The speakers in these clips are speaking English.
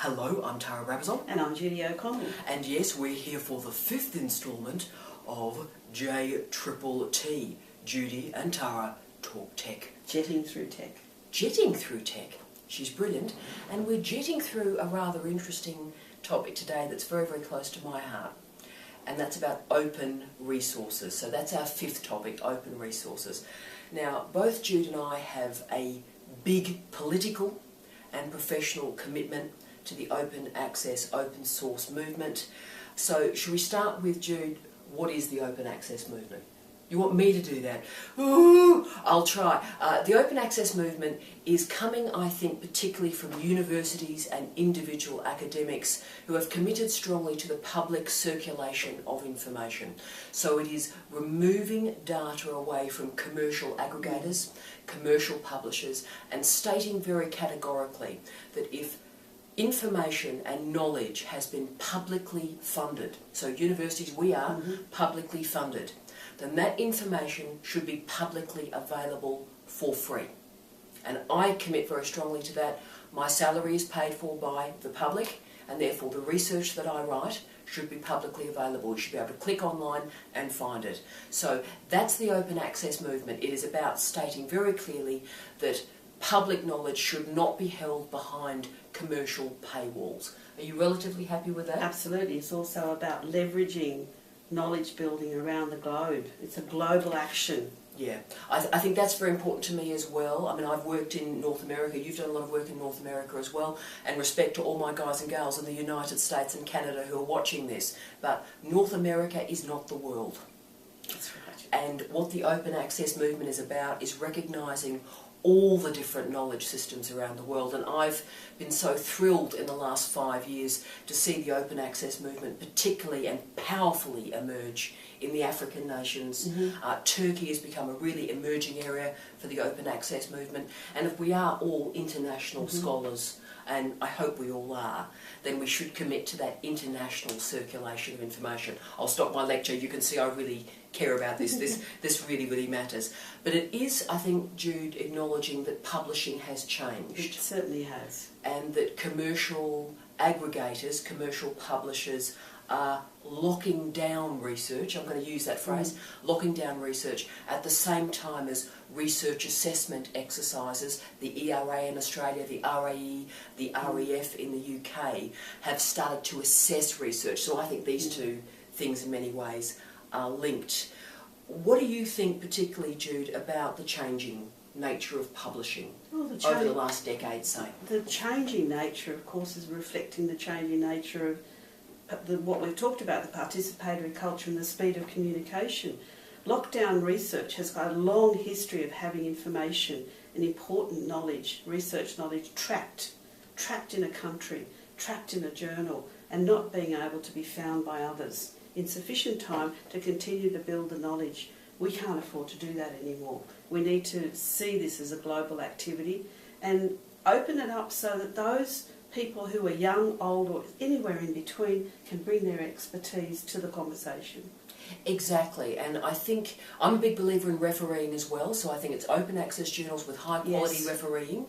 Hello, I'm Tara Brabazon. And I'm Judy O'Connell. And yes, we're here for the 5th instalment of JTTT, Judy and Tara Talk Tech. Jetting through tech. Jetting through tech. She's brilliant. And we're jetting through a rather interesting topic today that's very, very close to my heart. And that's about open resources. So that's our 5th topic, open resources. Now, both Jude and I have a big political and professional commitment to the open access, open source movement. So should we start with, Jude, what is the open access movement? You want me to do that? Ooh, I'll try. The open access movement is coming, I think, particularly from universities and individual academics who have committed strongly to the public circulation of information. So it is removing data away from commercial aggregators, commercial publishers, and stating very categorically that if information and knowledge has been publicly funded, so universities, we are publicly funded, then that information should be publicly available for free. And I commit very strongly to that. My salary is paid for by the public, and therefore the research that I write should be publicly available. You should be able to click online and find it. So that's the open access movement. It is about stating very clearly that public knowledge should not be held behind commercial paywalls. Are you relatively happy with that? Absolutely. It's also about leveraging knowledge building around the globe. It's a global action. Yeah, I think that's very important to me as well. I mean, I've worked in North America, you've done a lot of work in North America as well, and respect to all my guys and gals in the United States and Canada who are watching this, but North America is not the world. That's right. And what the open access movement is about is recognising all the different knowledge systems around the world, and I've been so thrilled in the last 5 years to see the open access movement particularly and powerfully emerge in the African nations. Turkey has become a really emerging area for the open access movement, and if we are all international scholars, and I hope we all are, then we should commit to that international circulation of information. I'll stop my lecture. You can see I really care about this. This really, really matters. But it is, I think, Jude, acknowledging that publishing has changed. It certainly has. And that commercial aggregators, commercial publishers are locking down research, I'm going to use that phrase, locking down research at the same time as research assessment exercises, the ERA in Australia, the RAE, the REF in the UK, have started to assess research. So I think these two things in many ways are linked. What do you think particularly, Jude, about the changing nature of publishing over the last decade, say? The changing nature, of course, is reflecting the changing nature of what we've talked about, the participatory culture and the speed of communication. Lockdown research has got a long history of having information and important knowledge, research knowledge, trapped in a country, trapped in a journal, and not being able to be found by others in sufficient time to continue to build the knowledge. We can't afford to do that anymore. We need to see this as a global activity and open it up so that those people who are young, old, or anywhere in between can bring their expertise to the conversation. Exactly, and I think I'm a big believer in refereeing as well, so I think it's open access journals with high quality refereeing.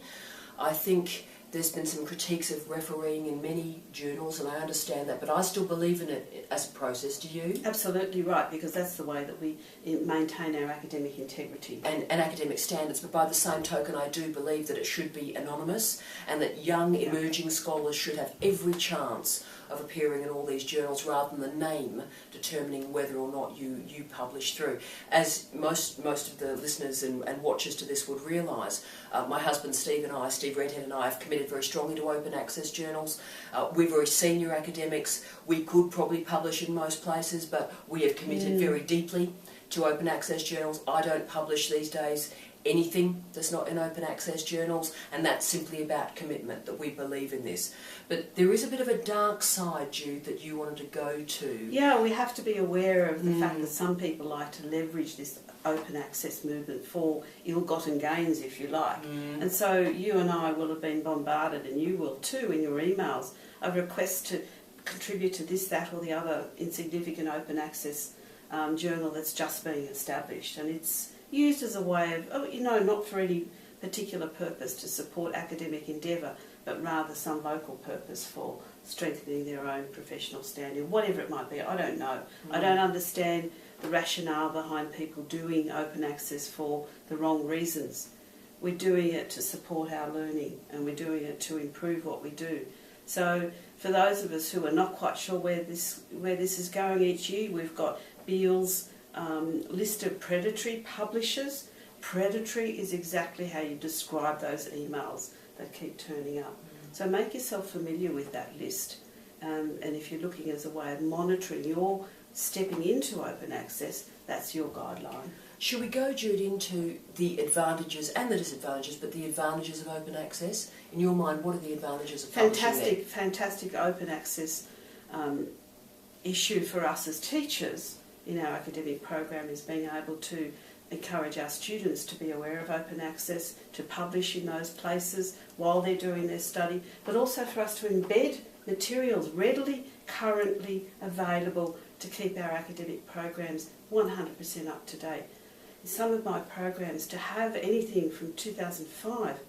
I think there's been some critiques of refereeing in many journals, and I understand that, but I still believe in it as a process. Do you? Absolutely right, because that's the way that we maintain our academic integrity. And academic standards, but by the same token I do believe that it should be anonymous and that young emerging scholars should have every chance of appearing in all these journals rather than the name determining whether or not you publish through. As most of the listeners and watchers to this would realise, my husband Steve Redhead and I have committed very strongly to open access journals. We're very senior academics. We could probably publish in most places, but we have committed very deeply to open access journals. I don't publish these days anything that's not in open access journals, and that's simply about commitment, that we believe in this. But there is a bit of a dark side, Jude, that you wanted to go to. Yeah, we have to be aware of the fact that some people like to leverage this open access movement for ill-gotten gains, if you like. And so you and I will have been bombarded, and you will too in your emails, of requests to contribute to this, that or the other insignificant open access journal that's just being established. And it's used as a way of, not for any particular purpose to support academic endeavour, but rather some local purpose for strengthening their own professional standing, whatever it might be. I don't know. I don't understand the rationale behind people doing open access for the wrong reasons. We're doing it to support our learning, and we're doing it to improve what we do. So for those of us who are not quite sure where this is going each year, we've got Beall's list of predatory publishers. Predatory is exactly how you describe those emails that keep turning up. So make yourself familiar with that list. And if you're looking as a way of monitoring your stepping into open access, that's your guideline. Should we go, Jude, into the advantages and the disadvantages, but the advantages of open access? In your mind, what are the advantages of publishing? Fantastic open access issue for us as teachers in our academic program is being able to encourage our students to be aware of open access, to publish in those places while they're doing their study, but also for us to embed materials readily, currently available to keep our academic programs 100% up to date. In some of my programs, to have anything from 2005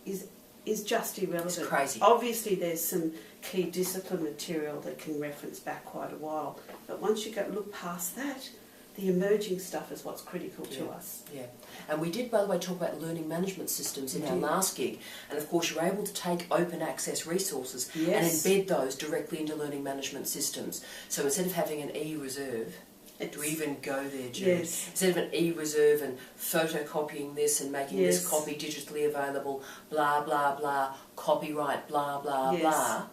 is just irrelevant. It's crazy. Obviously there's some key discipline material that can reference back quite a while, but once you look past that, the emerging stuff is what's critical to us. Yeah, and we did, by the way, talk about learning management systems in our last gig, and of course you're able to take open access resources and embed those directly into learning management systems. So instead of having an e-reserve, do we even go there, Jude? Instead of an e-reserve and photocopying this and making this copy digitally available, blah, blah, blah, copyright, blah, blah, blah,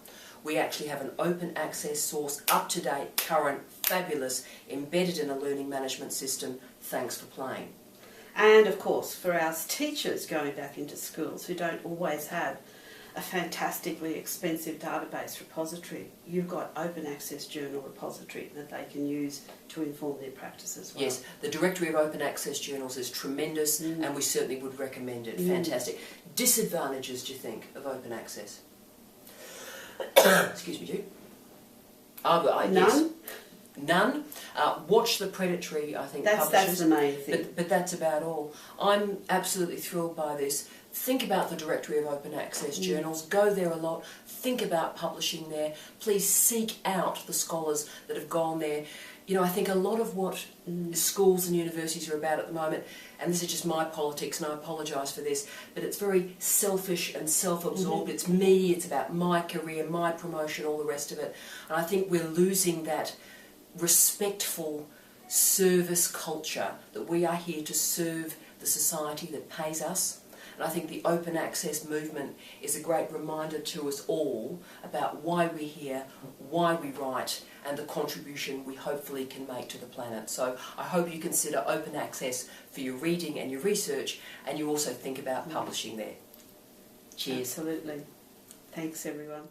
we actually have an open access source, up-to-date, current, fabulous, embedded in a learning management system. Thanks for playing. And of course, for our teachers going back into schools who don't always have a fantastically expensive database repository, you've got open access journal repository that they can use to inform their practice as well. Yes, the directory of open access journals is tremendous, and we certainly would recommend it. Fantastic. Disadvantages, do you think, of open access? Excuse me, Jude. None. Yes. None. Watch the predatory, I think, publishers. That's the main thing. But that's about all. I'm absolutely thrilled by this. Think about the directory of open access journals. Go there a lot. Think about publishing there. Please seek out the scholars that have gone there. You know, I think a lot of what schools and universities are about at the moment, and this is just my politics, and I apologise for this, but it's very selfish and self-absorbed. It's me, it's about my career, my promotion, all the rest of it. And I think we're losing that respectful service culture, that we are here to serve the society that pays us. And I think the open access movement is a great reminder to us all about why we're here, why we write, and the contribution we hopefully can make to the planet. So I hope you consider open access for your reading and your research, and you also think about publishing there. Cheers. Absolutely. Thanks, everyone.